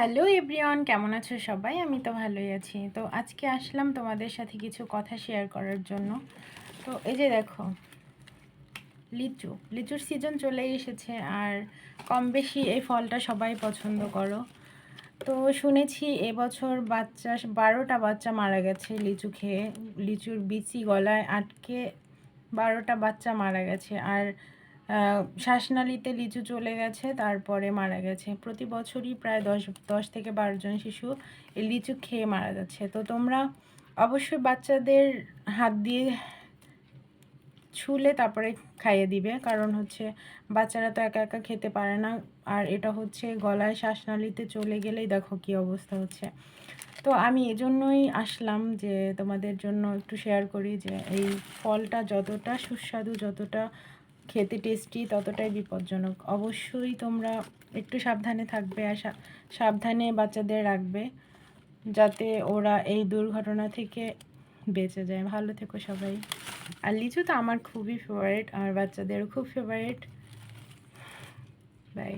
Hello everyone, কেমন আছো সবাই? আমি তো ভালোই আছি। তো আজকে আসলাম তোমাদের সাথে কিছু কথা শেয়ার করার জন্য। তো এই যে দেখো, লিচুর সিজন চলে এসেছে, আর কম বেশি এই ফলটা সবাই পছন্দ করো। তো শুনেছি এবছর 12টা বাচ্চা মারা গেছে লিচু খেয়ে। লিচুর বিচি গলায় আটকে 12টা বাচ্চা মারা গেছে। আর শ্বাসনালীতে লিচু চলে গেছে, তারপরে মারা গেছে। প্রতি বছরই প্রায় 10 থেকে 12 জন শিশু এই লিচু খেয়ে মারা যাচ্ছে। তো তোমরা অবশ্যই বাচ্চাদের হাত দিয়ে ছুলে তারপরে খাইয়ে দিবে, কারণ হচ্ছে বাচ্চারা তো একা একা খেতে পারে না। আর এটা হচ্ছে গলায় শ্বাসনালীতে চলে গেলেই দেখো কি অবস্থা হচ্ছে। তো আমি এজন্যই আসলাম যে তোমাদের জন্য একটু শেয়ার করি যে এই ফলটা যতটা সুস্বাদু, যতটা খেতে টেস্টি, ততটাই বিপজ্জনক। অবশ্যই তোমরা একটু সাবধানে থাকবে, আর সাবধানে বাচ্চাদের রাখবে, যাতে ওরা এই দুর্ঘটনা থেকে বেঁচে যায়। ভালো থেকো সবাই। আর লিচু তো আমার খুবই ফেভারিট, আমার বাচ্চাদেরও খুব ফেভারিট। বাই।